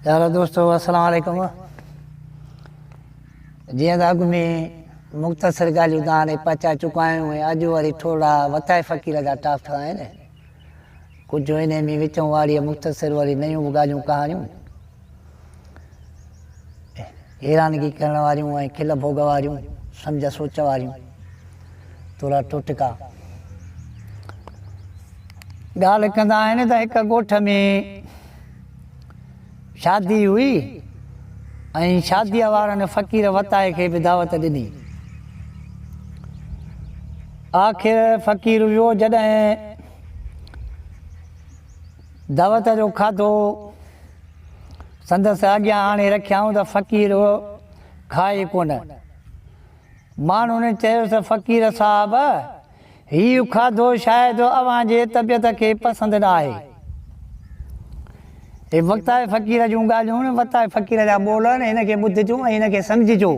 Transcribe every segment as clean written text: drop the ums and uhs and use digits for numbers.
यार दोस्तों अस्सलाम वालेकुम। जीअं त अॻु में मुख़्तसर ॻाल्हियूं तव्हां हाणे पहुचाए चुका आहियूं ऐं अॼु वरी थोरा वताए फ़क़ीर जा टॉप ठहिया आहिनि। कुझु इन में विचों वारी मुख़्तसर वरी नयूं ॻाल्हियूं कहाणियूं हैरानगी करण वारियूं ऐं खिल भोग वारियूं सम्झ सोच वारियूं थोरा टुटका ॻाल्हि कंदा आहिनि त हिकु ॻोठ में शादी हुई ऐं शादीअ वारनि फ़क़ीर वताए खे बि दावत ॾिनी। आख़िर फ़क़ीर वियो जॾहिं दावत जो खाधो संदसि अॻियां आणे रखियाऊं त फ़क़ीर खाए कोन। माण्हुनि चयोसि फ़क़ीर साहब हीउ खाधो शायदि अव्हां जे तबियत खे पसंदि न आहे। हे वताए फ़क़ीर जूं ॻाल्हियूं न वताए फ़क़ीर जा ॿोल न हिनखे ॿुधिजो ऐं हिनखे सम्झिजो।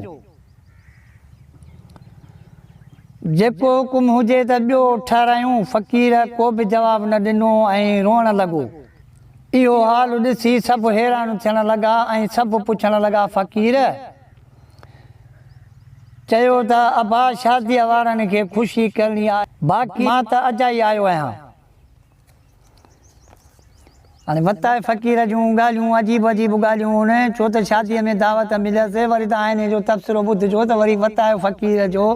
जेको हुकुम हुजे त ॿियो ठारायूं। फ़क़ीर को बि जवाबु न ॾिनो ऐं रोअण लॻो। इहो हाल ॾिसी सभु हैरान थियण लॻा ऐं सभु पुछण लॻा फ़क़ीर चयो त अबा शादीअ वारनि खे ख़ुशी करणी आहे, बाक़ी मां त अॼु ई आयो आहियां। हाणे वताए फ़क़ीर जूं ॻाल्हियूं अजीब अजीब ॻाल्हियूं आहिनि छो त शादीअ में दावत मिलियसि। वरी तव्हां हिन जो तबसरो ॿुधिजो त वरी वताए फ़क़ीर जो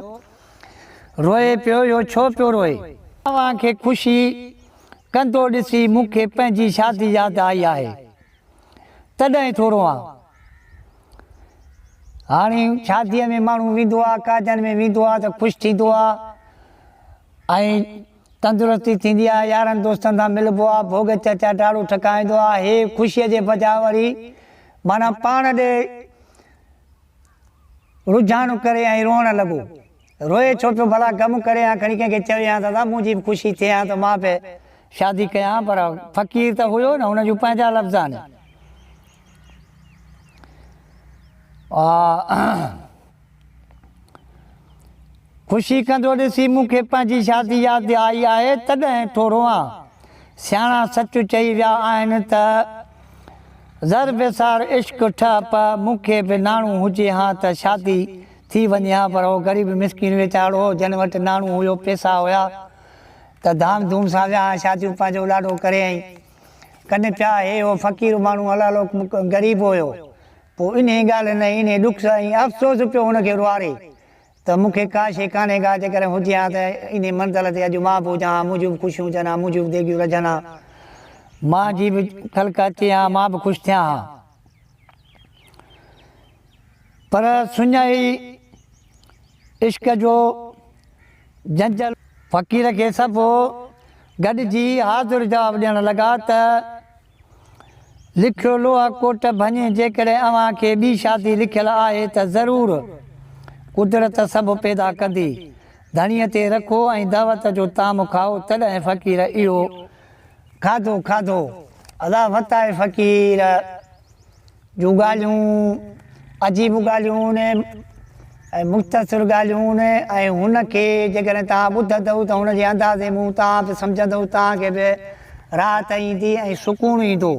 रोए पियो। इहो छो पियो रोए? तव्हांखे ख़ुशी कंदो ॾिसी मूंखे पंहिंजी शादी यादि आई आहे तॾहिं थोरो आहे। हाणे शादीअ में माण्हू वेंदो आहे, काजनि में वेंदो आहे त ख़ुशि थींदो आहे ऐं तंदुरुस्ती थींदी आहे, यारनि दोस्तनि सां मिलिबो आहे, भोग चर्चा ॾाढो ठकाईंदो आहे। हे ख़ुशीअ जे बजाए वरी माना पाण ॾे रुझान करे ऐं रोअण लॻो। रोए छो पियो? भला कमु करे या खणी कंहिंखे चयो दादा मुंहिंजी बि ख़ुशी थिए हा त मां बि शादी कयां, पर फ़क़ीर त हुयो न, हुन जूं पंहिंजा लफ़्ज़ आहिनि। ख़ुशी कंदो ॾिसी मूंखे पंहिंजी शादी यादि आई आहे तॾहिं थोरो आहे। सियाणा सच चई विया आहिनि त ज़र बेसार इश्क ठप मूंखे बि नाणो हुजे हा त शादी थी वञे हा। पर उहो ग़रीब मिसकिन वीचारो हो, जन वटि नाणो हुयो, पैसा हुया त धाम धूम सां विया शादियूं पंहिंजो ॾाढो करे ऐं कनि पिया। हे हो फ़क़ीर माण्हू हलालो ग़रीब हुयो। पोइ इन ॻाल्हि न इन ॾुख ऐं अफ़सोस पियो हुनखे रुआरे त मूंखे का शइ कान्हे का जेकॾहिं हुजे हा त इन मंज़िल ते अॼु मां बि हुजां हा, मुंहिंजूं बि ख़ुशियूं हुजनि हा, मुंहिंजूं बि देगियूं रजनि हा, मां जी बि ख़लक़ अचे हा, मां बि ख़ुशि थियां हा। पर सुञाई इश्क जो जंजल फ़क़ीर खे सभु गॾिजी हाज़ुर जवाबु ॾियण लॻा त लिखियो लोहा कोट भञे जेकॾहिं अव्हां खे ॿी शादी लिखियलु आहे त ज़रूरु कुदरत सभु पैदा कंदी। धणीअ ते रखो ऐं दावत जो ताम खाओ। तॾहिं फ़क़ीर इहो खाधो खाधो। अदा वताए फ़क़ीर जूं ॻाल्हियूं अजीब ॻाल्हियूं आहिनि ऐं मुख़्तसर ॻाल्हियूं आहिनि ऐं हुनखे जेकॾहिं तव्हां ॿुधंदव त हुनजे अंदाज़े मूं तव्हां बि सम्झंदव, तव्हांखे बि राहत ईंदी ऐं सुकून ईंदो।